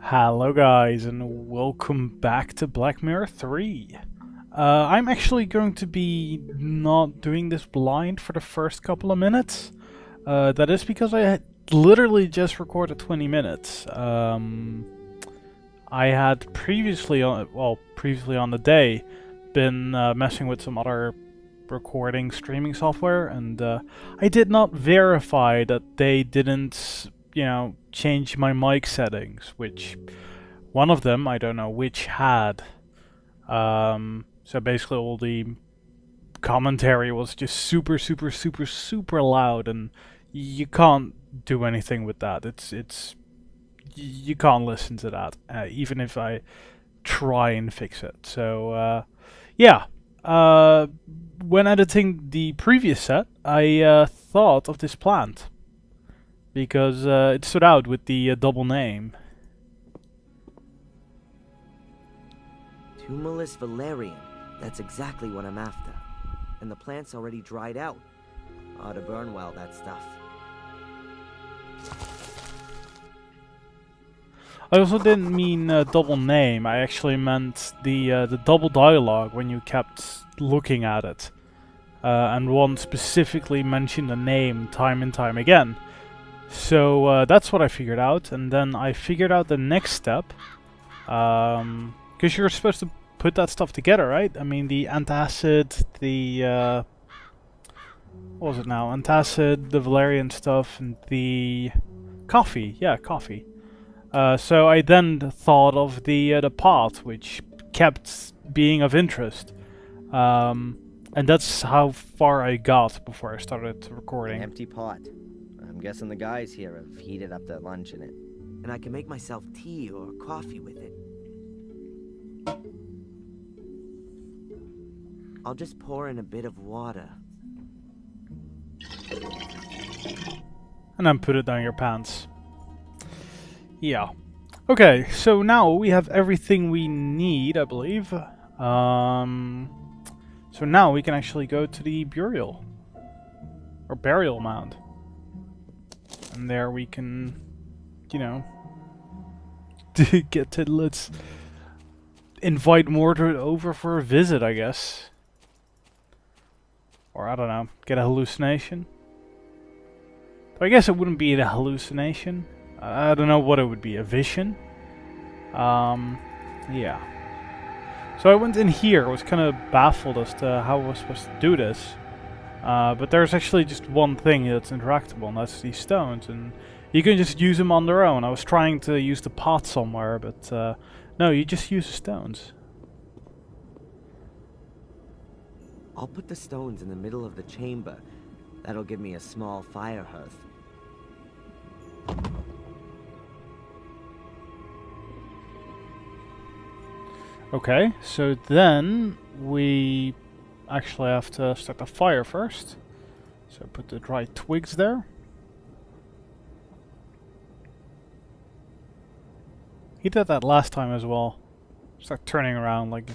Hello guys and welcome back to Black Mirror 3. I'm actually going to be not doing this blind for the first couple of minutes. That is because I had literally just recorded 20 minutes. I had previously on the day, been messing with some other recording streaming software, and I did not verify that they didn't, change my mic settings, which one of them, I don't know which, had. So basically all the commentary was just super, super, super, super loud, and you can't do anything with that. You can't listen to that, even if I try and fix it. So, yeah. When editing the previous set, I thought of this plant because it stood out with the double name. Tumulus valerian. That's exactly what I'm after. And the plant's already dried out. Ought to burn well, that stuff. I also didn't mean double name. I actually meant the double dialogue when you kept looking at it, and one specifically mentioned a name time and time again. So that's what I figured out, and then I figured out the next step, because you're supposed to put that stuff together, right? I mean, the antacid, the what was it now? Antacid, the valerian stuff, and the coffee. Yeah, coffee. So I then thought of the pot, which kept being of interest, and that's how far I got before I started recording. An empty pot. I'm guessing the guys here have heated up their lunch in it. And I can make myself tea or coffee with it. I'll just pour in a bit of water. And then put it down your pants. Yeah. Okay, so now we have everything we need, I believe. So now we can actually go to the burial. Or burial mound. And there we can, let's invite Mordred over for a visit, I guess. Or, I don't know, get a hallucination. But I guess it wouldn't be a hallucination. I don't know what it would be, a vision? Yeah. So I went in here, I was kind of baffled as to how I was supposed to do this. But there's actually just one thing that's interactable, and that's these stones, and you can just use them on their own. I was trying to use the pot somewhere, but no, you just use the stones. I'll put the stones in the middle of the chamber. That'll give me a small fire hearth. Okay, so then we actually have to start the fire first. So put the dry twigs there. He did that last time as well. Start turning around like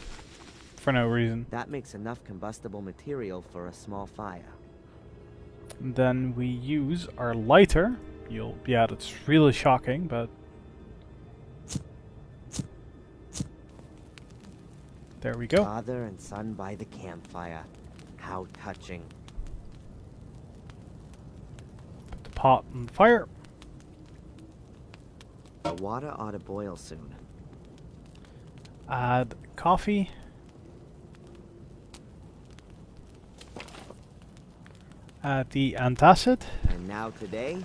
for no reason. That makes enough combustible material for a small fire. And then we use our lighter. Yeah, that's really shocking, but there we go. Father and son by the campfire. How touching. Put the pot on fire. The water ought to boil soon. Add coffee. Add the antacid. And now today,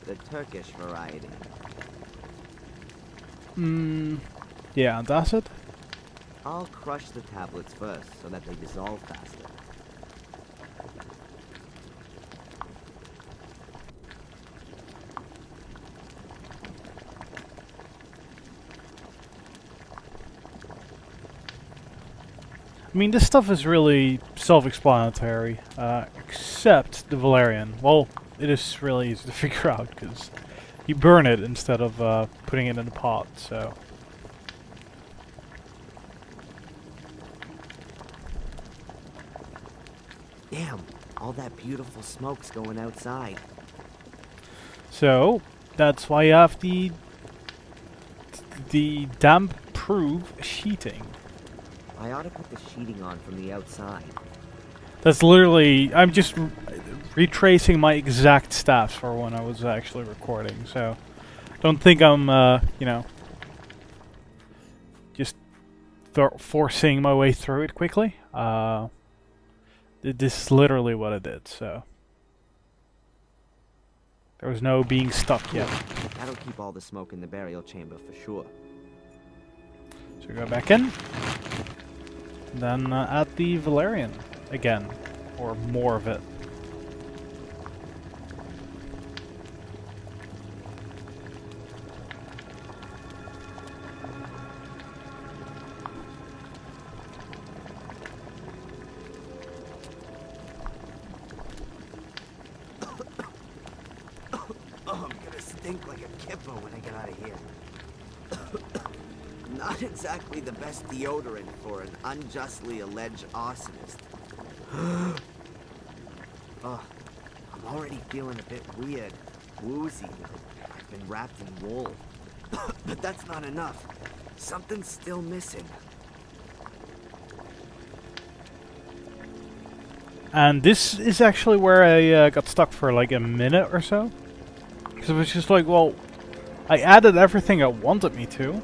the Turkish variety. Yeah, antacid. I'll crush the tablets first so that they dissolve faster. I mean, this stuff is really self-explanatory, except the valerian. Well, it is really easy to figure out, because you burn it instead of putting it in a pot, so... Damn, all that beautiful smoke's going outside. So, that's why you have the the damp-proof sheeting. I ought to put the sheeting on from the outside. That's literally... I'm just retracing my exact stats for when I was actually recording, so... Don't think I'm, you know... just forcing my way through it quickly. This is literally what I did, so... There was no being stuck yet. That'll keep all the smoke in the burial chamber for sure. So we go back in. Then add the Valerian again. Or more of it. Stink like a kipper when I get out of here. Not exactly the best deodorant for an unjustly alleged arsonist. Oh, I'm already feeling a bit weird, woozy. I've been wrapped in wool. But that's not enough. Something's still missing. And this is actually where I got stuck for like a minute or so. Because it was just like, well, I added everything I wanted me to,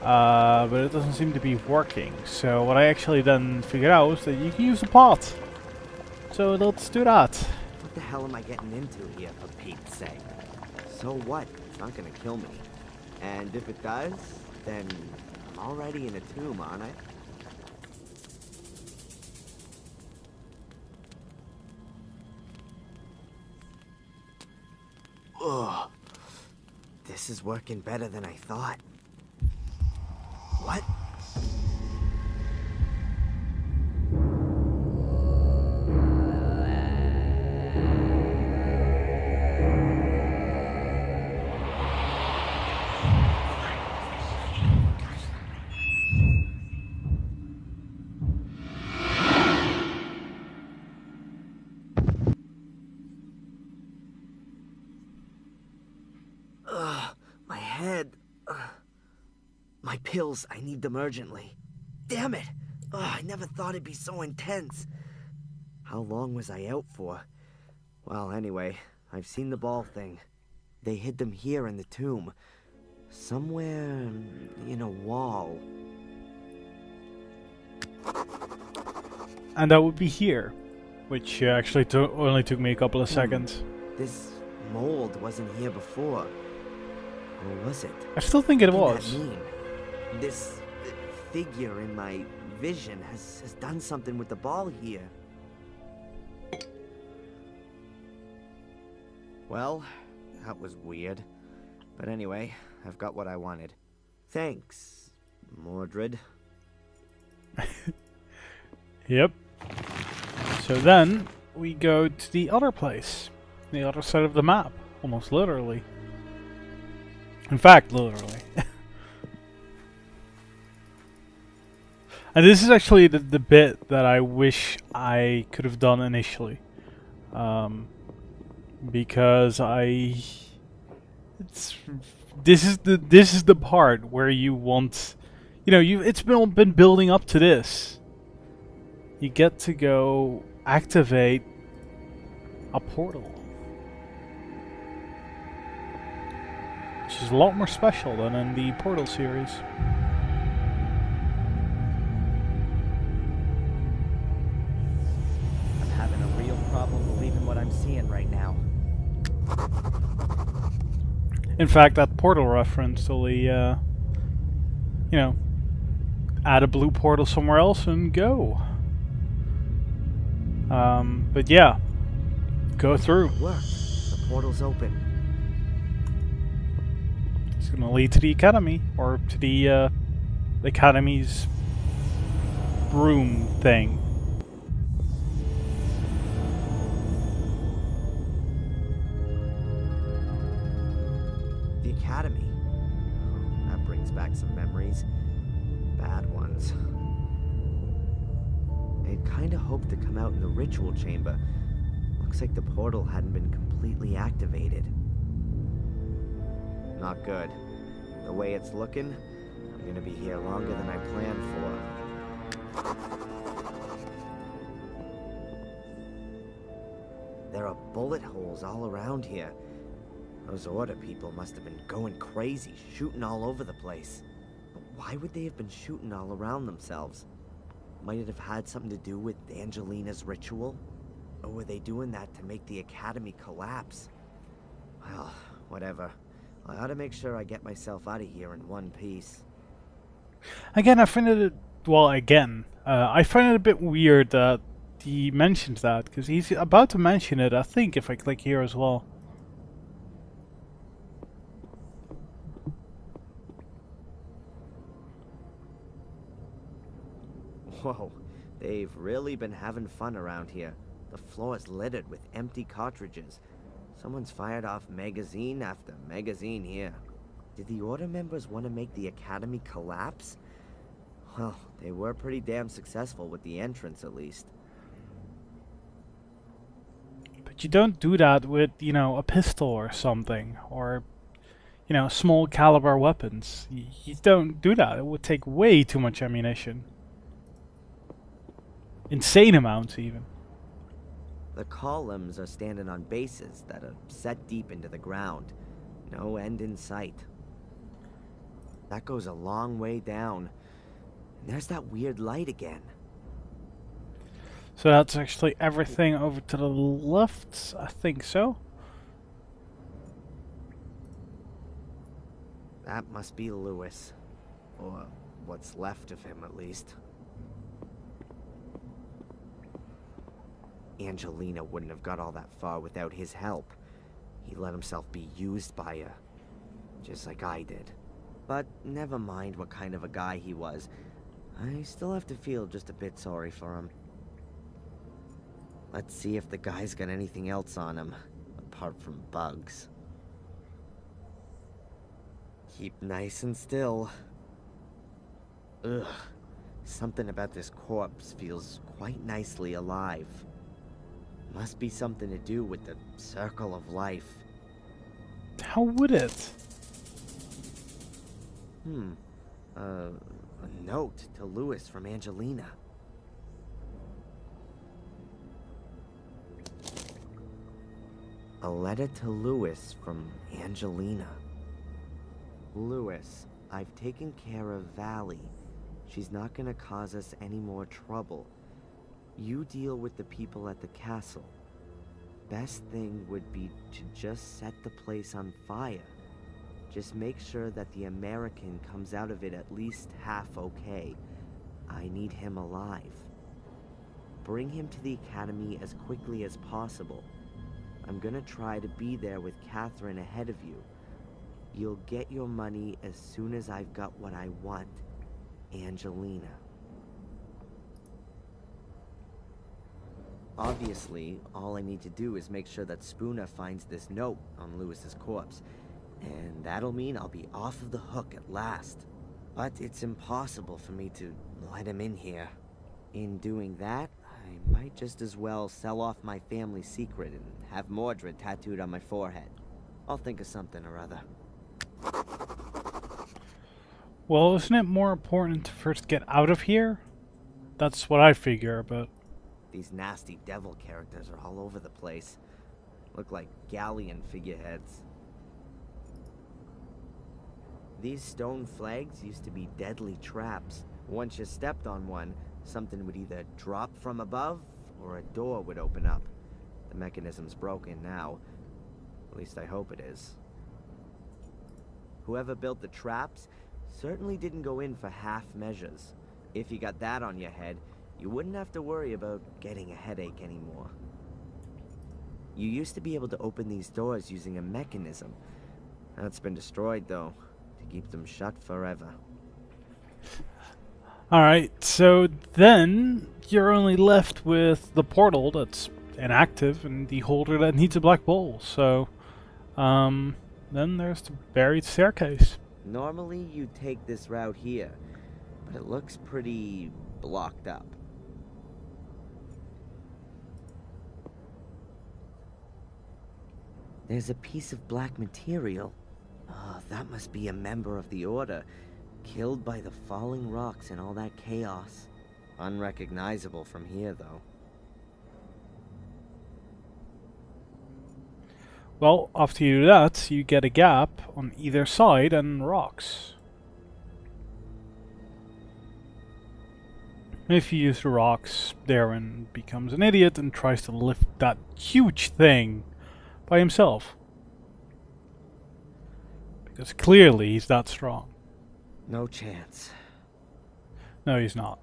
but it doesn't seem to be working. So what I actually then figured out was that you can use a pot. So let's do that. What the hell am I getting into here, for Pete's sake? So what? It's not gonna kill me. And if it does, then I'm already in a tomb, aren't I? Ugh. This is working better than I thought. What? My head. My pills, I need them urgently. Damn it! I never thought it'd be so intense. How long was I out for? Well, anyway, I've seen the ball thing. They hid them here in the tomb. Somewhere in a wall. And that would be here. Which actually only took me a couple of seconds. This mold wasn't here before. Or was it? I still think it What was. does that mean? This figure in my vision has done something with the ball here. Well, that was weird. But anyway, I've got what I wanted. Thanks, Mordred. Yep. So then we go to the other place. The other side of the map. Almost literally. In fact, literally. And this is actually the bit that I wish I could have done initially. Because this is the part where you want, you know, it's been building up to this. You get to go activate a portal. Which is a lot more special than in the Portal series. I'm having a real problem believing what I'm seeing right now. In fact, that Portal reference will you know, add a blue portal somewhere else and go. But yeah, go through. Look, the portal's open. It's gonna lead to the academy, or to the academy's room thing. The academy. That brings back some memories. Bad ones. I had kinda hoped to come out in the ritual chamber. Looks like the portal hadn't been completely activated. Not good. The way it's looking, I'm gonna be here longer than I planned for. There are bullet holes all around here. Those Order people must have been going crazy, shooting all over the place. But why would they have been shooting all around themselves? Might it have had something to do with Angelina's ritual? Or were they doing that to make the Academy collapse? Well, whatever. I ought to make sure I get myself out of here in one piece. Again, I find it, well, again, I find it a bit weird that he mentioned that, because he's about to mention it, I think, if I click here as well. Whoa, they've really been having fun around here. The floor is littered with empty cartridges. Someone's fired off magazine after magazine here. Did the Order members want to make the Academy collapse? Well, they were pretty damn successful with the entrance, at least. But you don't do that with, you know, a pistol or something, or, you know, small caliber weapons. You don't do that. It would take way too much ammunition. Insane amounts, even. The columns are standing on bases that are set deep into the ground. No end in sight. That goes a long way down. And there's that weird light again. So that's actually everything over to the left, I think so. That must be Louis. Or what's left of him, at least. Angelina wouldn't have got all that far without his help. He let himself be used by her. Just like I did. But never mind what kind of a guy he was. I still have to feel just a bit sorry for him. Let's see if the guy's got anything else on him, apart from bugs. Keep nice and still. Ugh. Something about this corpse feels quite nicely alive. Must be something to do with the circle of life. How would it? A note to Louis from Angelina. A letter to Louis from Angelina. Louis, I've taken care of Valley. She's not gonna cause us any more trouble. You deal with the people at the castle. Best thing would be to just set the place on fire. Just make sure that the American comes out of it at least half okay. I need him alive. Bring him to the Academy as quickly as possible. I'm gonna try to be there with Catherine ahead of you. You'll get your money as soon as I've got what I want. Angelina. Obviously, all I need to do is make sure that Spooner finds this note on Louis's corpse. And that'll mean I'll be off of the hook at last. But it's impossible for me to let him in here. In doing that, I might just as well sell off my family secret and have Mordred tattooed on my forehead. I'll think of something or other. Well, isn't it more important to first get out of here? That's what I figure, but... These nasty devil characters are all over the place. Look like galleon figureheads. These stone flags used to be deadly traps. Once you stepped on one, something would either drop from above or a door would open up. The mechanism's broken now. At least I hope it is. Whoever built the traps certainly didn't go in for half measures. If you got that on your head, you wouldn't have to worry about getting a headache anymore. You used to be able to open these doors using a mechanism. That's been destroyed, though, to keep them shut forever. Alright, so then you're only left with the portal that's inactive and the holder that needs a black bowl. So, then there's the buried staircase. Normally you'd take this route here, but it looks pretty blocked up. There's a piece of black material. Oh, that must be a member of the Order, killed by the falling rocks and all that chaos. Unrecognizable from here, though. Well, after you do that, you get a gap on either side and rocks. If you use the rocks, Darren becomes an idiot and tries to lift that huge thing by himself. Because clearly he's that strong. No chance. No, he's not.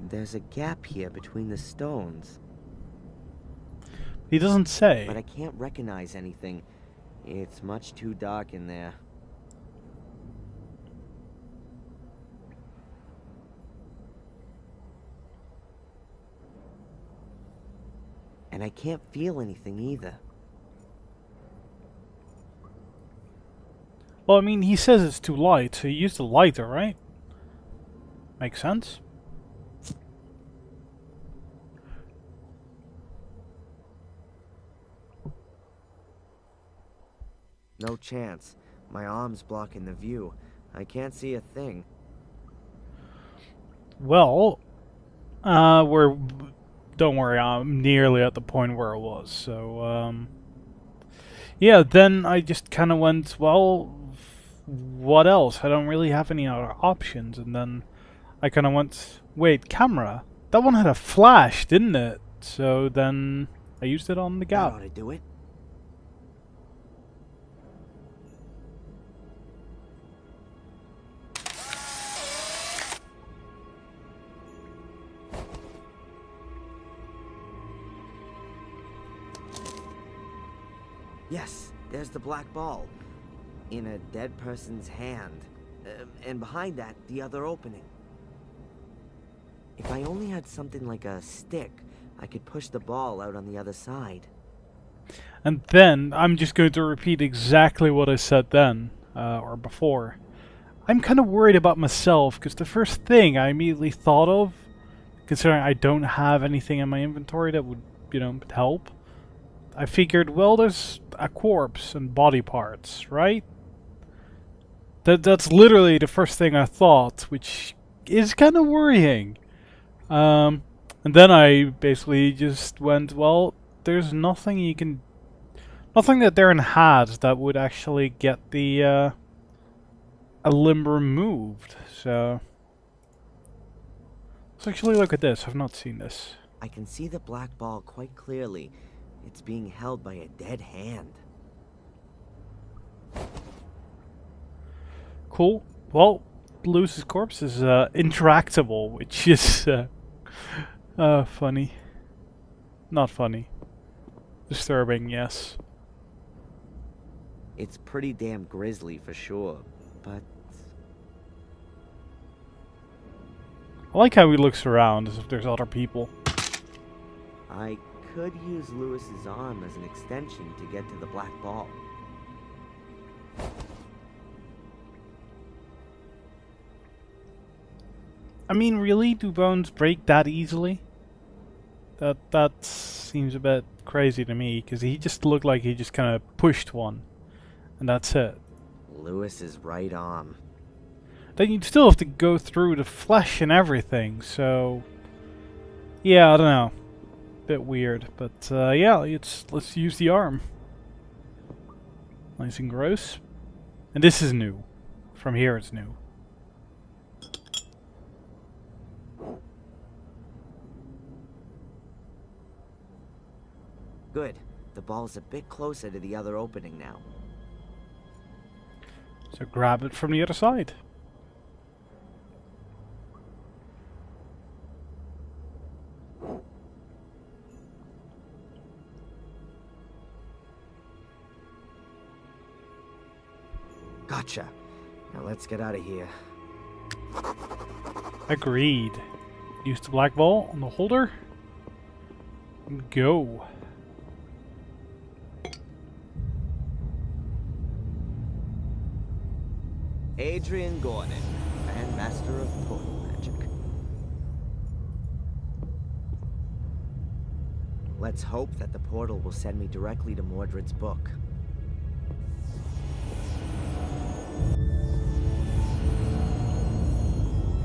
There's a gap here between the stones. He doesn't say. But I can't recognize anything. It's much too dark in there. And I can't feel anything either. Well, I mean, he says it's too light, so he used a lighter, right? Makes sense. No chance. My arm's blocking the view. I can't see a thing. Well, don't worry, I'm nearly at the point where it was, so, yeah, then I just kind of went, well, what else? I don't really have any other options, and then I kind of went, wait, camera? That one had a flash, didn't it? So then I used it on the That gap. ought to do it. Yes, there's the black ball. In a dead person's hand. And behind that, the other opening. If I only had something like a stick, I could push the ball out on the other side. And then I'm just going to repeat exactly what I said then, or before. I'm kind of worried about myself, because the first thing I immediately thought of, considering I don't have anything in my inventory that would, help, I figured, well, there's a corpse and body parts, right? That's literally the first thing I thought, which is kind of worrying. And then I basically just went, well, there's nothing that Darren had that would actually get the a limb removed. So let's actually look at this. I've not seen this. I can see the black ball quite clearly. It's being held by a dead hand. Cool. Well, Lewis's corpse is interactable, which is funny. Not funny. Disturbing, yes. It's pretty damn grisly for sure, but... I like how he looks around as if there's other people. I could use Lewis's arm as an extension to get to the black ball. I mean, really? Do bones break that easily? That seems a bit crazy to me, because he just looked like he just kind of pushed one. And that's it. Lewis's right arm. Then you'd still have to go through the flesh and everything, so... Yeah, I don't know. Bit weird, but yeah, let's use the arm. Nice and gross. And this is new. From here it's new. Good. The ball's a bit closer to the other opening now. So grab it from the other side. Gotcha. Now let's get out of here. Agreed. Use the black ball on the holder. And go. Adrian Gordon, Grandmaster of Total Magic. Let's hope that the portal will send me directly to Mordred's book.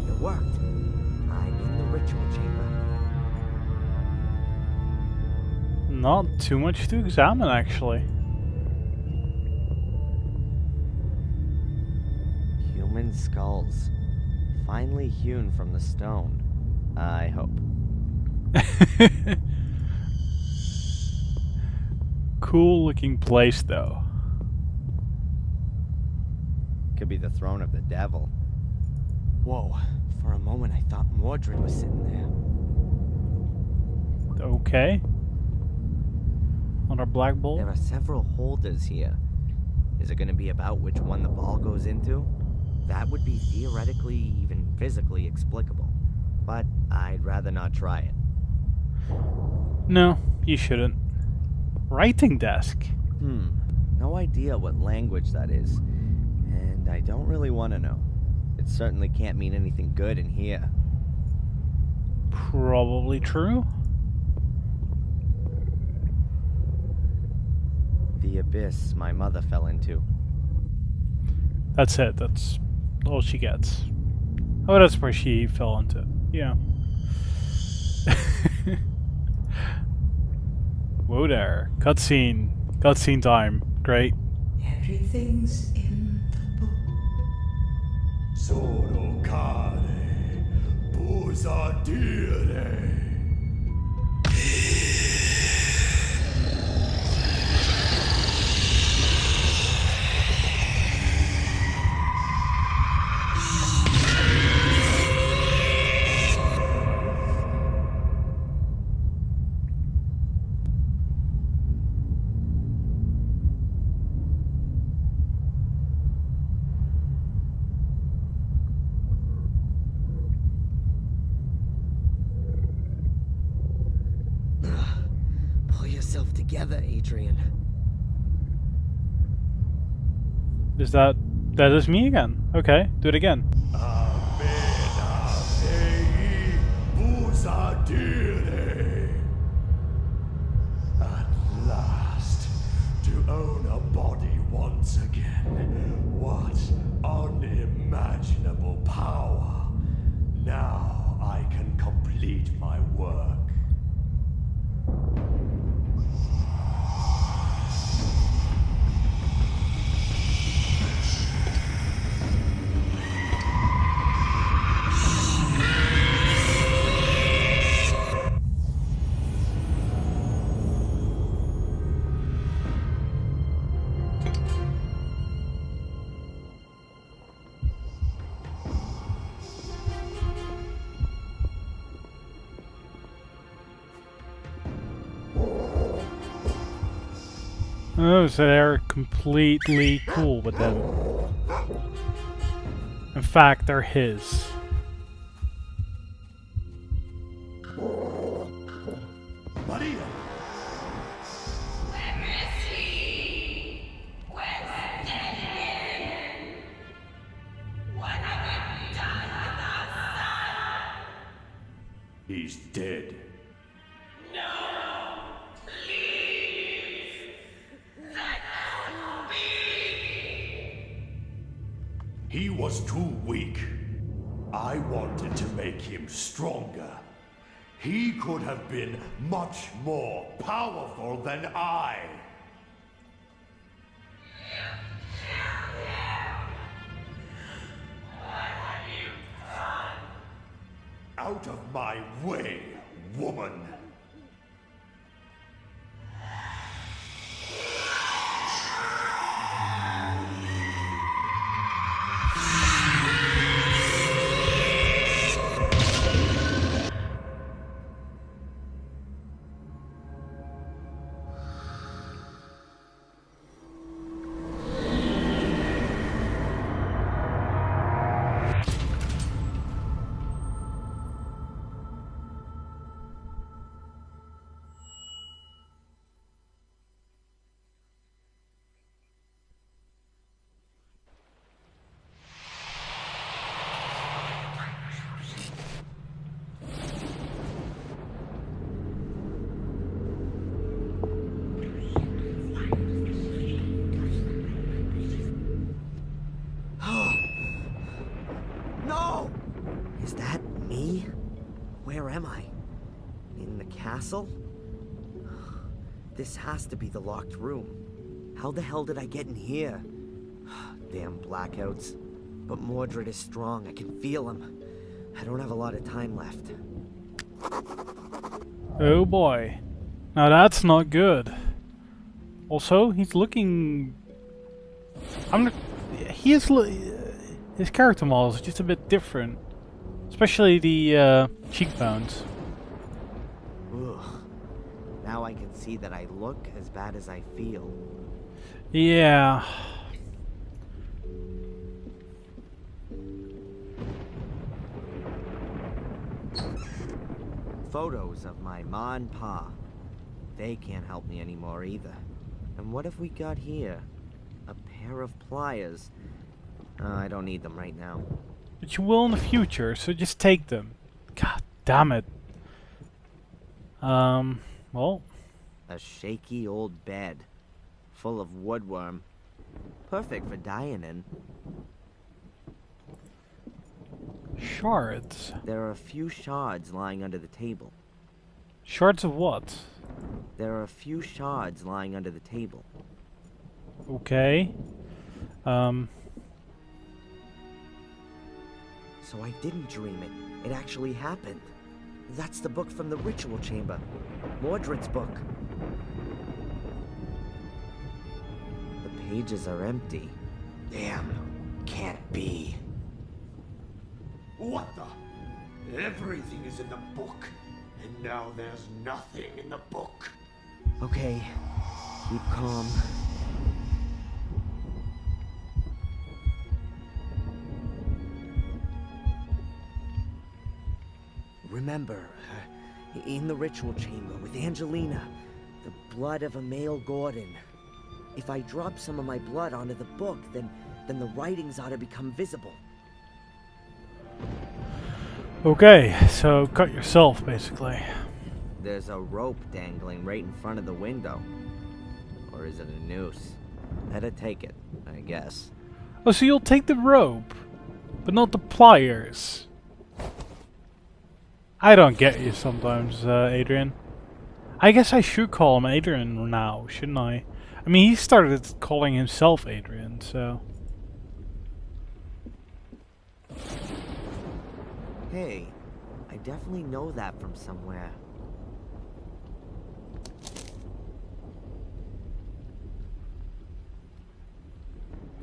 It worked. I'm in the ritual chamber. Not too much to examine, actually. Human skulls. Finely hewn from the stone. I hope. Cool looking place, though. Could be the throne of the devil. Whoa, for a moment I thought Mordred was sitting there. Okay. On our black ball. There are several holders here. Is it going to be about which one the ball goes into? That would be theoretically, even physically explicable. But I'd rather not try it. No, you shouldn't. Writing desk. No idea what language that is. And I don't really want to know. It certainly can't mean anything good in here. Probably true. The abyss my mother fell into. That's it. That's all she gets. Oh, that's where she fell into. Yeah. Whoa there. Cutscene. Cutscene time. Great. Everything's in the book. Sono care, posadire. Pull yourself together, Adrian. Is that is me again? Okay, do it again. Amena dei posadire. At last, to own a body once again. What unimaginable power. Now I can complete my work. Oh, so they're completely cool with them. In fact, they're his. Maria! Where is he? Where's Daniel? What have you done with our son? He's dead. No! Please! That couldn't be! He was too weak. I wanted to make him stronger. He could have been much more powerful than I. Out of my way, woman! castle? This has to be the locked room. How the hell did I get in here? Damn blackouts. But Mordred is strong. I can feel him. I don't have a lot of time left. Oh boy. Now that's not good. Also, he's looking... his character model is just a bit different. Especially the cheekbones. Ugh. Now I can see that I look as bad as I feel. Yeah. Photos of my ma and pa. They can't help me anymore either. And what have we got here? A pair of pliers. I don't need them right now. But you will in the future, so just take them. God damn it. Well. A shaky old bed. Full of woodworm. Perfect for dying in. Shards. There are a few shards lying under the table. Shards of what? There are a few shards lying under the table. Okay. So I didn't dream it. It actually happened. That's the book from the ritual chamber. Mordred's book. The pages are empty. Damn. Can't be. What the? Everything is in the book, and now there's nothing in the book. Okay. Keep calm. Remember, in the ritual chamber with Angelina, the blood of a male Gordon. If I drop some of my blood onto the book, then the writings ought to become visible. Okay, so cut yourself, basically. There's a rope dangling right in front of the window. Or is it a noose? Better take it, I guess. Oh, so you'll take the rope, but not the pliers. I don't get you sometimes, Adrian. I guess I should call him Adrian now, shouldn't I? I mean, he started calling himself Adrian, so... Hey, I definitely know that from somewhere.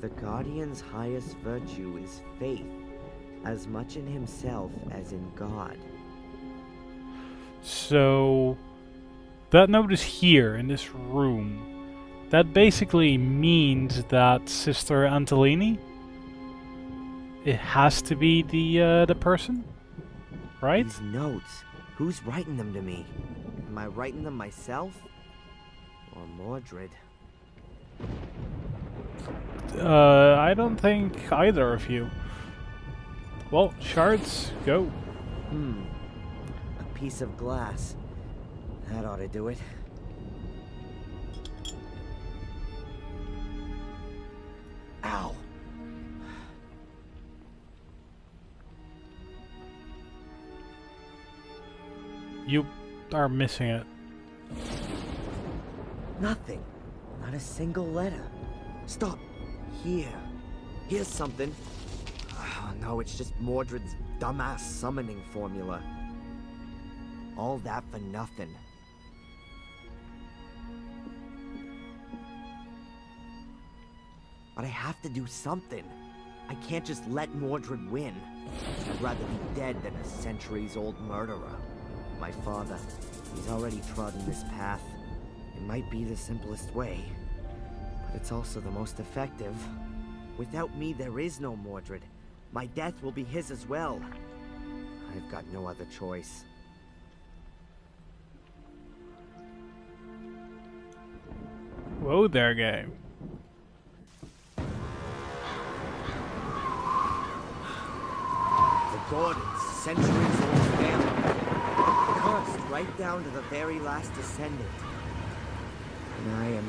The Guardian's highest virtue is faith, as much in himself as in God. So... that note is here, in this room. That basically means that Sister Antolini... it has to be the person? Right? These notes, who's writing them to me? Am I writing them myself? Or Mordred? I don't think either of you. Well, shards, go. A piece of glass. That ought to do it. Ow! You are missing it. Nothing. Not a single letter. Stop. Here. Here's something. Oh, no, it's just Mordred's dumbass summoning formula. All that for nothing. But I have to do something. I can't just let Mordred win. I'd rather be dead than a centuries-old murderer. My father, he's already trodden this path. It might be the simplest way, but it's also the most effective. Without me, there is no Mordred. My death will be his as well. I've got no other choice. Whoa there, game. The Gordons, centuries-old family. Cursed right down to the very last descendant. And I am